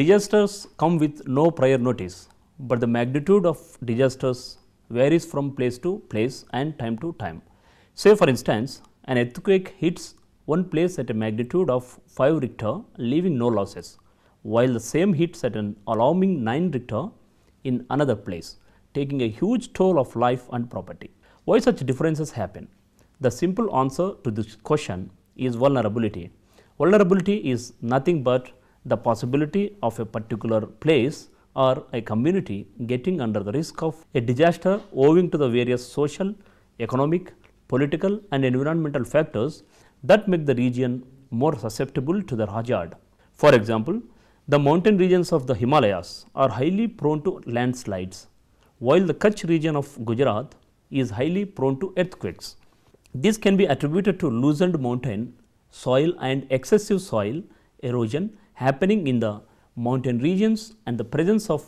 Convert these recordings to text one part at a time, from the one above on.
Disasters come with no prior notice, but the magnitude of disasters varies from place to place and time to time. Say for instance, an earthquake hits one place at a magnitude of 5 Richter, leaving no losses, while the same hits at an alarming 9 Richter in another place, taking a huge toll of life and property. Why such differences happen? The simple answer to this question is vulnerability. Vulnerability is nothing but the possibility of a particular place or a community getting under the risk of a disaster owing to the various social, economic, political and environmental factors that make the region more susceptible to the hazard. For example, the mountain regions of the Himalayas are highly prone to landslides, while the Kutch region of Gujarat is highly prone to earthquakes. This can be attributed to loosened mountain soil and excessive soil erosion happening in the mountain regions and the presence of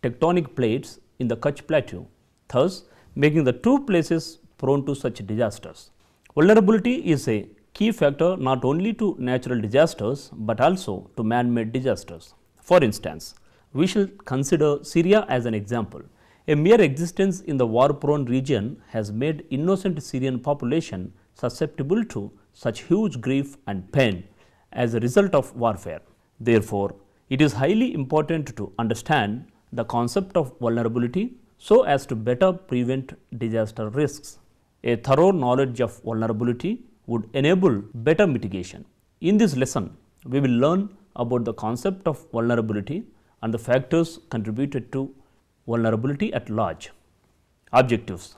tectonic plates in the Kutch plateau, thus making the two places prone to such disasters. Vulnerability is a key factor not only to natural disasters but also to man-made disasters. For instance, we shall consider Syria as an example. A mere existence in the war-prone region has made innocent Syrian population susceptible to such huge grief and pain as a result of warfare. Therefore, it is highly important to understand the concept of vulnerability so as to better prevent disaster risks. A thorough knowledge of vulnerability would enable better mitigation. In this lesson, we will learn about the concept of vulnerability and the factors contributed to vulnerability at large. Objectives.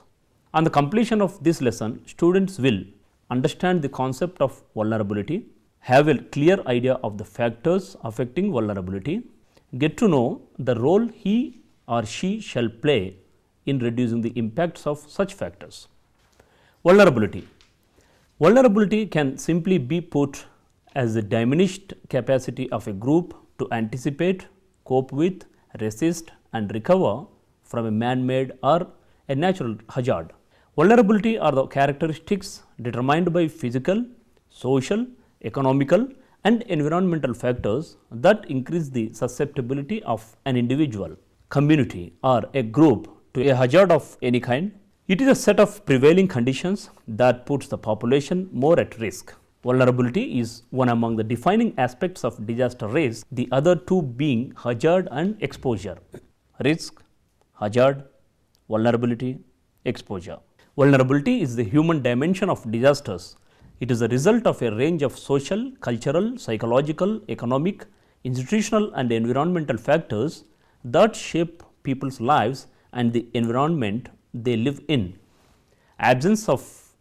On the completion of this lesson, students will understand the concept of vulnerability, have a clear idea of the factors affecting vulnerability, get to know the role he or she shall play in reducing the impacts of such factors. Vulnerability. Vulnerability can simply be put as the diminished capacity of a group to anticipate, cope with, resist and recover from a man-made or a natural hazard. Vulnerability are the characteristics determined by physical, social, economical and environmental factors that increase the susceptibility of an individual, community or a group to a hazard of any kind. It is a set of prevailing conditions that puts the population more at risk. Vulnerability is one among the defining aspects of disaster risk, the other two being hazard and exposure. Risk, hazard, vulnerability, exposure. Vulnerability is the human dimension of disasters. It is a result of a range of social, cultural, psychological, economic, institutional and environmental factors that shape people's lives and the environment they live in. Absence of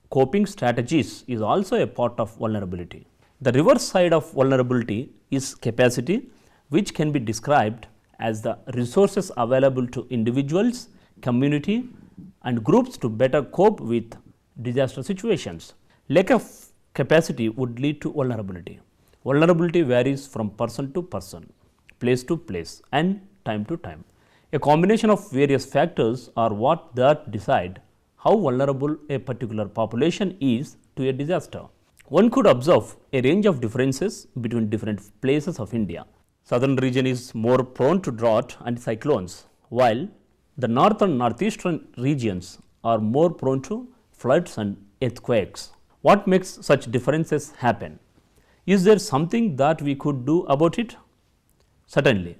coping strategies is also a part of vulnerability. The reverse side of vulnerability is capacity, which can be described as the resources available to individuals, community and groups to better cope with disaster situations. Lack of capacity would lead to vulnerability. Vulnerability varies from person to person, place to place and time to time. A combination of various factors are what that decide how vulnerable a particular population is to a disaster. One could observe a range of differences between different places of India. Southern region is more prone to drought and cyclones, while the north and northeastern regions are more prone to floods and earthquakes. What makes such differences happen? Is there something that we could do about it? Certainly.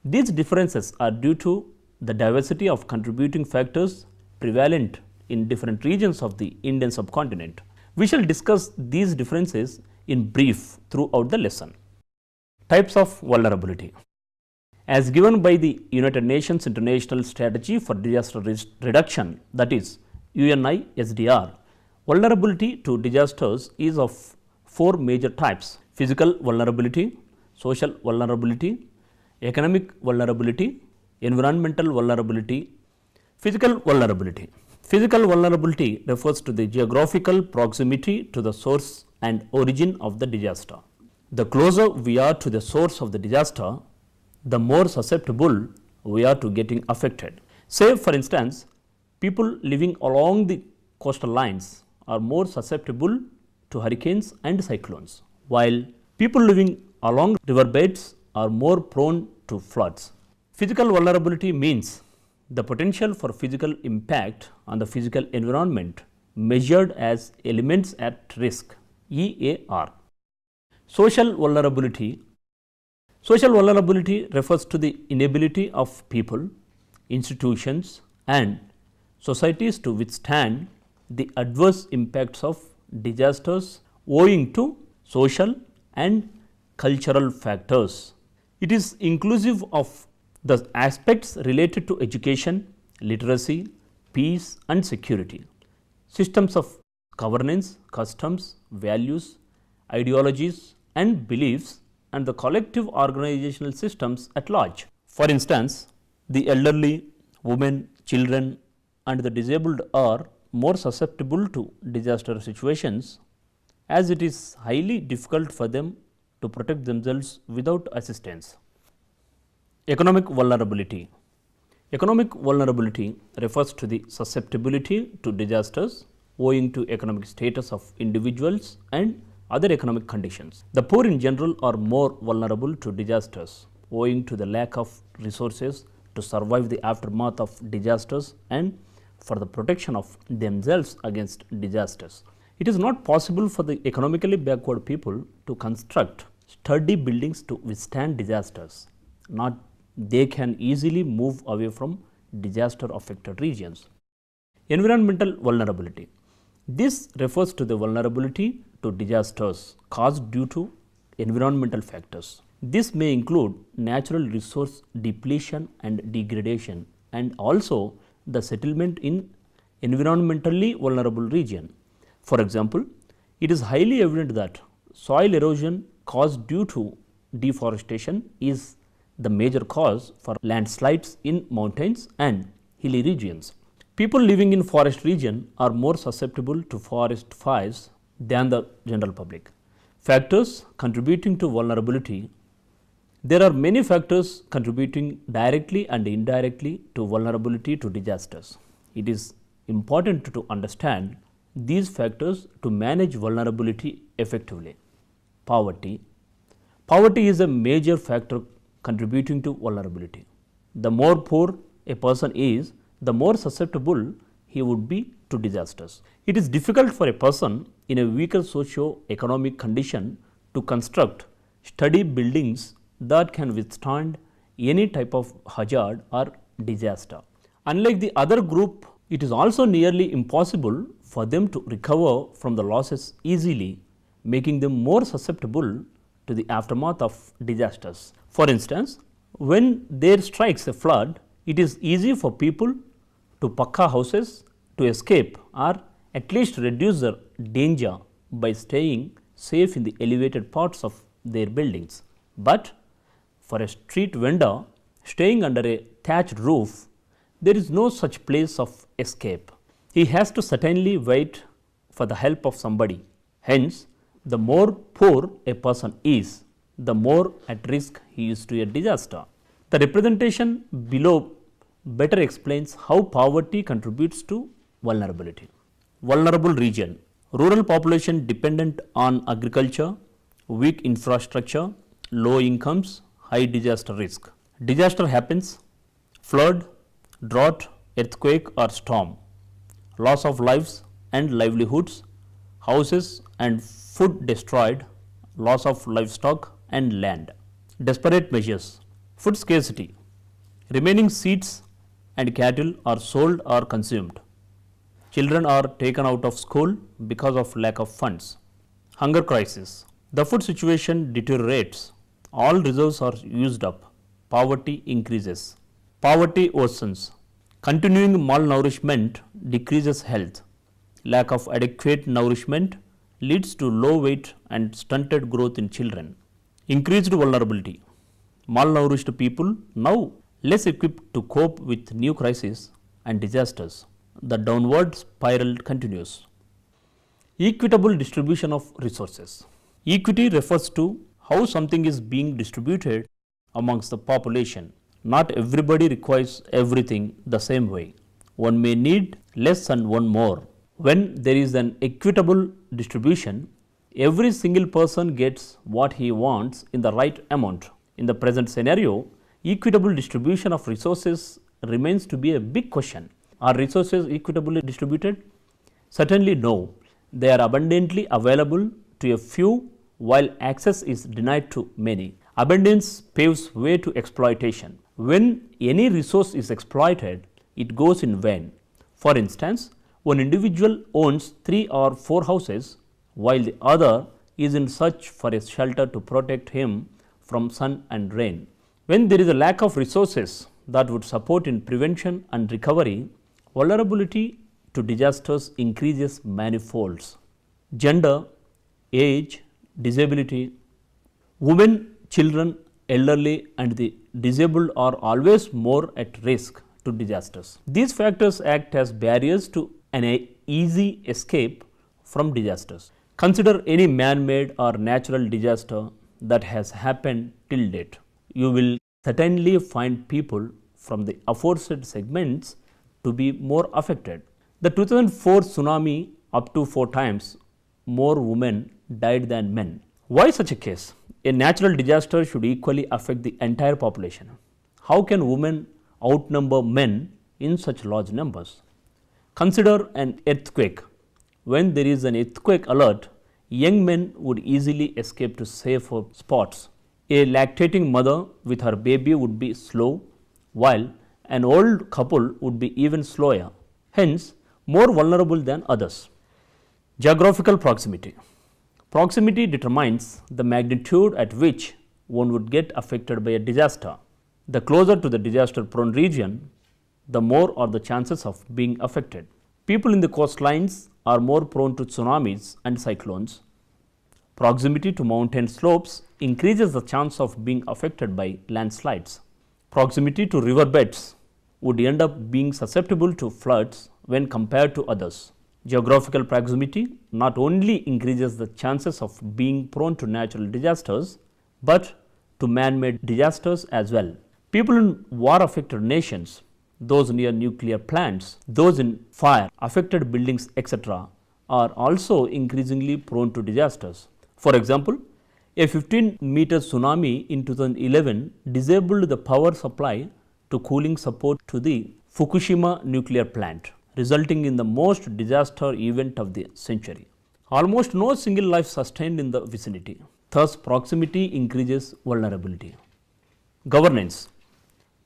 These differences are due to the diversity of contributing factors prevalent in different regions of the Indian subcontinent. We shall discuss these differences in brief throughout the lesson. Types of vulnerability. As given by the United Nations International Strategy for Disaster Risk Reduction, that is UNISDR, vulnerability to disasters is of four major types: physical vulnerability, social vulnerability, economic vulnerability, environmental vulnerability. Physical vulnerability. Physical vulnerability refers to the geographical proximity to the source and origin of the disaster. The closer we are to the source of the disaster, the more susceptible we are to getting affected. Say for instance, people living along the coastal lines are more susceptible to hurricanes and cyclones, while people living along riverbeds are more prone to floods. Physical vulnerability means the potential for physical impact on the physical environment measured as elements at risk, EAR. Social vulnerability. Social vulnerability refers to the inability of people, institutions and societies to withstand the adverse impacts of disasters owing to social and cultural factors. It is inclusive of the aspects related to education, literacy, peace and security, systems of governance, customs, values, ideologies and beliefs and the collective organizational systems at large. For instance, the elderly, women, children and the disabled are more susceptible to disaster situations as it is highly difficult for them to protect themselves without assistance. Economic vulnerability. Economic vulnerability refers to the susceptibility to disasters owing to economic status of individuals and other economic conditions. The poor in general are more vulnerable to disasters owing to the lack of resources to survive the aftermath of disasters and for the protection of themselves against disasters. It is not possible for the economically backward people to construct sturdy buildings to withstand disasters. Not they can easily move away from disaster affected regions. Environmental vulnerability. This refers to the vulnerability to disasters caused due to environmental factors. This may include natural resource depletion and degradation and also the settlement in environmentally vulnerable region. For example, it is highly evident that soil erosion caused due to deforestation is the major cause for landslides in mountains and hilly regions. People living in forest region are more susceptible to forest fires than the general public. Factors contributing to vulnerability. There are many factors contributing directly and indirectly to vulnerability to disasters. It is important to understand these factors to manage vulnerability effectively. Poverty. Poverty is a major factor contributing to vulnerability. The more poor a person is, the more susceptible he would be to disasters. It is difficult for a person in a weaker socio-economic condition to construct sturdy buildings that can withstand any type of hazard or disaster. Unlike the other group, it is also nearly impossible for them to recover from the losses easily, making them more susceptible to the aftermath of disasters. For instance, when there strikes a flood, it is easy for people to pakka houses to escape or at least reduce their danger by staying safe in the elevated parts of their buildings. But for a street vendor staying under a thatched roof, there is no such place of escape. He has to certainly wait for the help of somebody. Hence, the more poor a person is, the more at risk he is to a disaster. The representation below better explains how poverty contributes to vulnerability. Vulnerable region. Rural population dependent on agriculture, weak infrastructure, low incomes, high disaster risk. Disaster happens, flood, drought, earthquake or storm, loss of lives and livelihoods, houses and food destroyed, loss of livestock and land. Desperate measures. Food scarcity. Remaining seeds and cattle are sold or consumed. Children are taken out of school because of lack of funds. Hunger crisis. The food situation deteriorates. All reserves are used up. Poverty increases. Poverty worsens. Continuing malnourishment decreases health. Lack of adequate nourishment leads to low weight and stunted growth in children. Increased vulnerability. Malnourished people now less equipped to cope with new crises and disasters. The downward spiral continues. Equitable distribution of resources. Equity refers to how something is being distributed amongst the population. Not everybody requires everything the same way. One may need less and one more. When there is an equitable distribution, every single person gets what he wants in the right amount. In the present scenario, equitable distribution of resources remains to be a big question. Are resources equitably distributed? Certainly no. They are abundantly available to a few while access is denied to many. Abundance paves way to exploitation. When any resource is exploited, it goes in vain. For instance, one individual owns 3 or 4 houses while the other is in search for a shelter to protect him from sun and rain. When there is a lack of resources that would support in prevention and recovery, vulnerability to disasters increases manifolds. Gender, age, disability, women, children, elderly and the disabled are always more at risk to disasters. These factors act as barriers to an easy escape from disasters. Consider any man-made or natural disaster that has happened till date. You will certainly find people from the aforesaid segments to be more affected. The 2004 tsunami, up to 4 times more women died than men. Why such a case? A natural disaster should equally affect the entire population. How can women outnumber men in such large numbers? Consider an earthquake. When there is an earthquake alert, young men would easily escape to safer spots. A lactating mother with her baby would be slow, while an old couple would be even slower, hence more vulnerable than others. Geographical proximity. Proximity determines the magnitude at which one would get affected by a disaster. The closer to the disaster-prone region, the more are the chances of being affected. People in the coastlines are more prone to tsunamis and cyclones. Proximity to mountain slopes increases the chance of being affected by landslides. Proximity to riverbeds would end up being susceptible to floods when compared to others. Geographical proximity not only increases the chances of being prone to natural disasters, but to man-made disasters as well. People in war-affected nations, those near nuclear plants, those in fire-affected buildings, etc., are also increasingly prone to disasters. For example, a 15-meter tsunami in 2011 disabled the power supply to cooling support to the Fukushima nuclear plant, resulting in the most disaster event of the century. Almost no single life sustained in the vicinity. Thus, proximity increases vulnerability. Governance.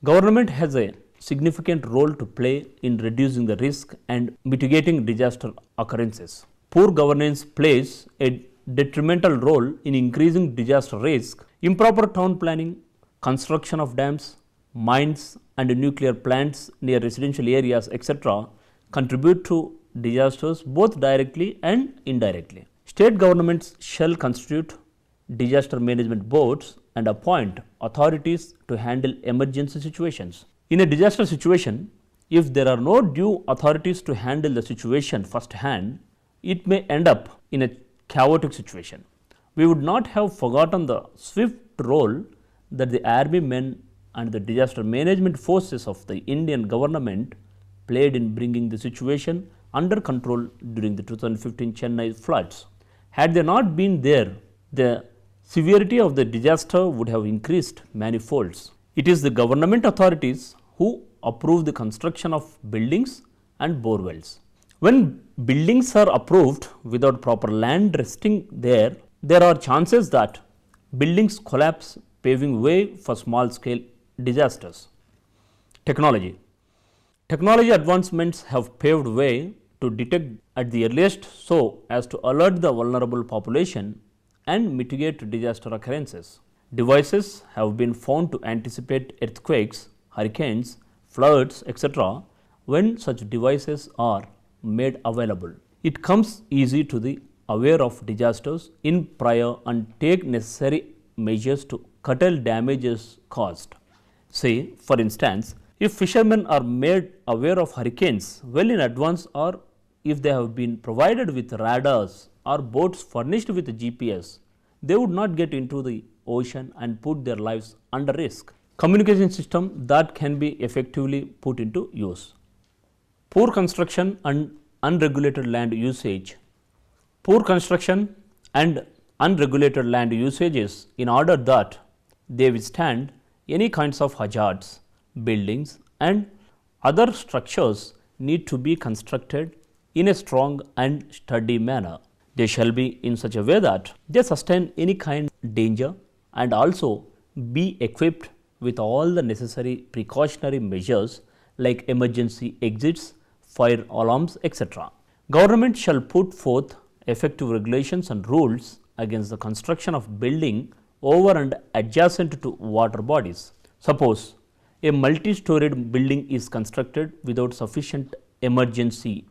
Government has a significant role to play in reducing the risk and mitigating disaster occurrences. Poor governance plays a detrimental role in increasing disaster risk. Improper town planning, construction of dams, mines and nuclear plants near residential areas, etc., contribute to disasters both directly and indirectly. State governments shall constitute disaster management boards and appoint authorities to handle emergency situations. In a disaster situation, if there are no due authorities to handle the situation firsthand, it may end up in a chaotic situation. We would not have forgotten the swift role that the army men and the disaster management forces of the Indian government played in bringing the situation under control during the 2015 Chennai floods. Had they not been there, the severity of the disaster would have increased manifolds. It is the government authorities who approve the construction of buildings and borewells. When buildings are approved without proper land resting there, there are chances that buildings collapse, paving way for small scale disasters. Technology. Technology advancements have paved way to detect at the earliest so as to alert the vulnerable population and mitigate disaster occurrences. Devices have been found to anticipate earthquakes, hurricanes, floods, etc. when such devices are made available. It comes easy to be aware of disasters in prior and take necessary measures to curtail damages caused. Say, for instance, if fishermen are made aware of hurricanes well in advance, or if they have been provided with radars or boats furnished with GPS, they would not get into the ocean and put their lives under risk. Communication system that can be effectively put into use. Poor construction and unregulated land usage. Poor construction and unregulated land usages in order that they withstand any kinds of hazards. Buildings and other structures need to be constructed in a strong and sturdy manner. They shall be in such a way that they sustain any kind of danger and also be equipped with all the necessary precautionary measures like emergency exits, fire alarms, etc. Government shall put forth effective regulations and rules against the construction of building over and adjacent to water bodies. Suppose a multi-storied building is constructed without sufficient emergency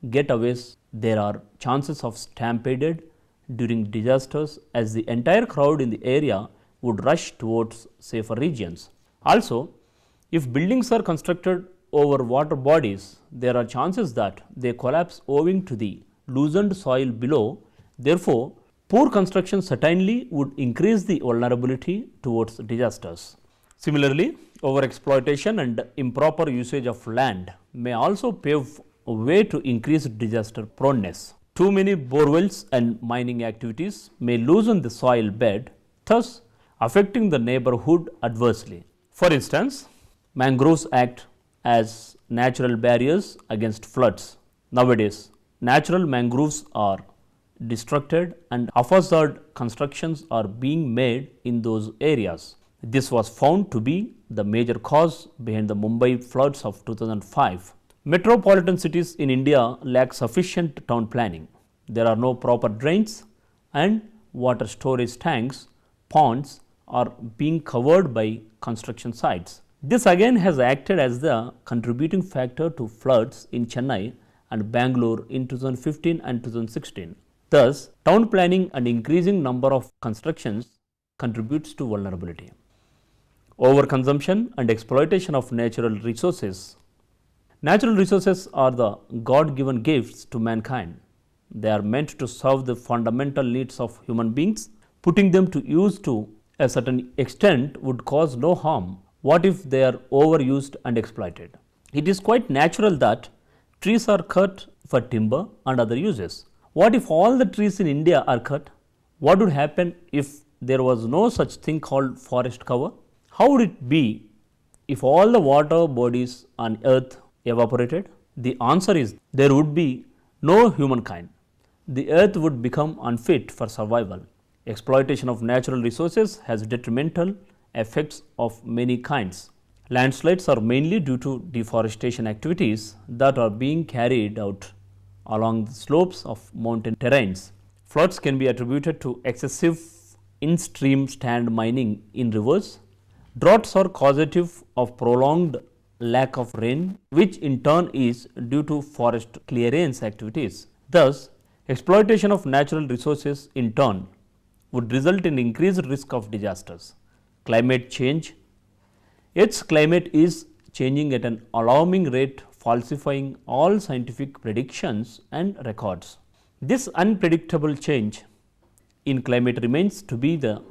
getaways, there are chances of stampede during disasters as the entire crowd in the area would rush towards safer regions. Also, if buildings are constructed over water bodies, there are chances that they collapse owing to the loosened soil below. Therefore, poor construction certainly would increase the vulnerability towards disasters. Similarly, overexploitation and improper usage of land may also pave a way to increase disaster proneness. Too many borewells and mining activities may loosen the soil bed, thus affecting the neighborhood adversely. For instance, mangroves act as natural barriers against floods. Nowadays, natural mangroves are destructed and haphazard constructions are being made in those areas. This was found to be the major cause behind the Mumbai floods of 2005. Metropolitan cities in India lack sufficient town planning. There are no proper drains and water storage tanks, ponds are being covered by construction sites. This again has acted as the contributing factor to floods in Chennai and Bangalore in 2015 and 2016. Thus, town planning and increasing number of constructions contributes to vulnerability. Overconsumption and exploitation of natural resources. Natural resources are the God-given gifts to mankind. They are meant to serve the fundamental needs of human beings. Putting them to use to a certain extent would cause no harm. What if they are overused and exploited? It is quite natural that trees are cut for timber and other uses. What if all the trees in India are cut? What would happen if there was no such thing called forest cover? How would it be if all the water bodies on earth evaporated? The answer is there would be no humankind. The earth would become unfit for survival. Exploitation of natural resources has detrimental effects of many kinds. Landslides are mainly due to deforestation activities that are being carried out along the slopes of mountain terrains. Floods can be attributed to excessive in-stream sand mining in rivers. Droughts are causative of prolonged lack of rain, which in turn is due to forest clearance activities. Thus, exploitation of natural resources in turn would result in increased risk of disasters. Climate change. Its climate is changing at an alarming rate, falsifying all scientific predictions and records. This unpredictable change in climate remains to be the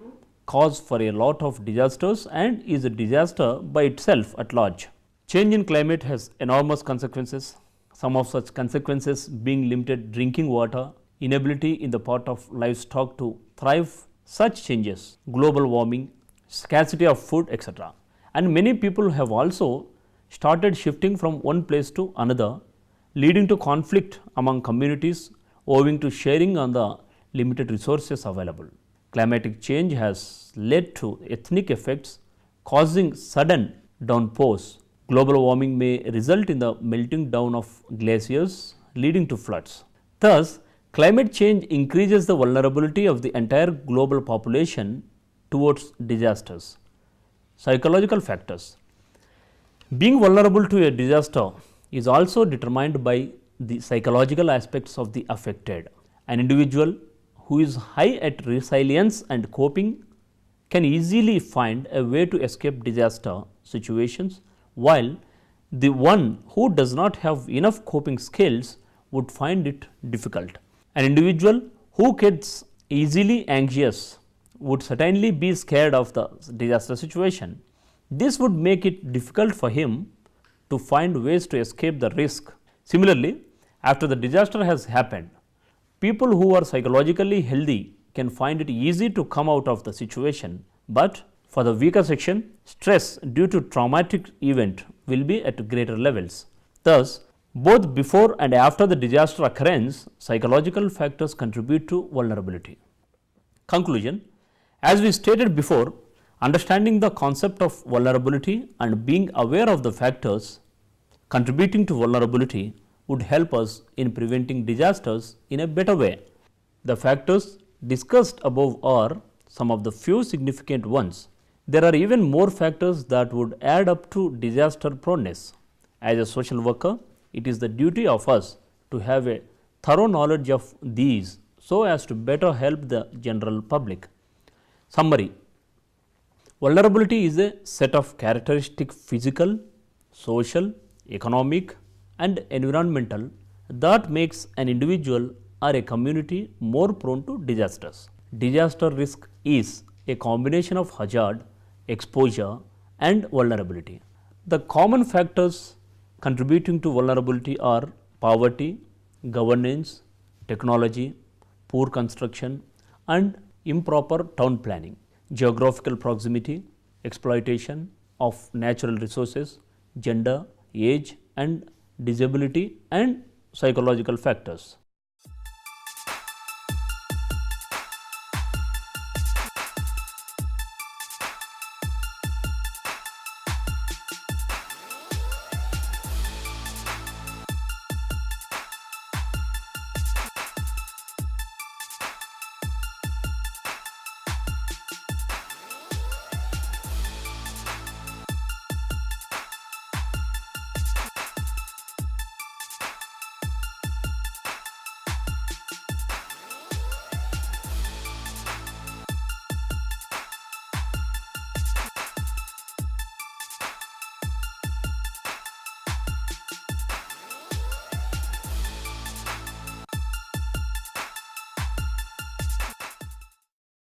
cause for a lot of disasters and is a disaster by itself at large. Change in climate has enormous consequences. Some of such consequences being limited drinking water, inability in the part of livestock to thrive, such changes, global warming, scarcity of food, etc. And many people have also started shifting from one place to another, leading to conflict among communities owing to sharing on the limited resources available. Climatic change has led to ethnic effects causing sudden downpours. Global warming may result in the melting down of glaciers, leading to floods. Thus, climate change increases the vulnerability of the entire global population towards disasters. Psychological factors. Being vulnerable to a disaster is also determined by the psychological aspects of the affected. An individual who is high at resilience and coping can easily find a way to escape disaster situations, while the one who does not have enough coping skills would find it difficult. An individual who gets easily anxious would certainly be scared of the disaster situation. This would make it difficult for him to find ways to escape the risk. Similarly, after the disaster has happened, people who are psychologically healthy can find it easy to come out of the situation, but For the weaker section, stress due to traumatic event will be at greater levels. Thus, both before and after the disaster occurrence, psychological factors contribute to vulnerability. Conclusion: as we stated before, understanding the concept of vulnerability and being aware of the factors contributing to vulnerability would help us in preventing disasters in a better way. The factors discussed above are some of the few significant ones. There are even more factors that would add up to disaster proneness. As a social worker, it is the duty of us to have a thorough knowledge of these so as to better help the general public. Summary: vulnerability is a set of characteristic physical, social, economic and environmental that makes an individual or a community more prone to disasters. Disaster risk is a combination of hazard, exposure and vulnerability. The common factors contributing to vulnerability are poverty, governance, technology, poor construction and improper town planning, geographical proximity, exploitation of natural resources, gender, age and disability and psychological factors.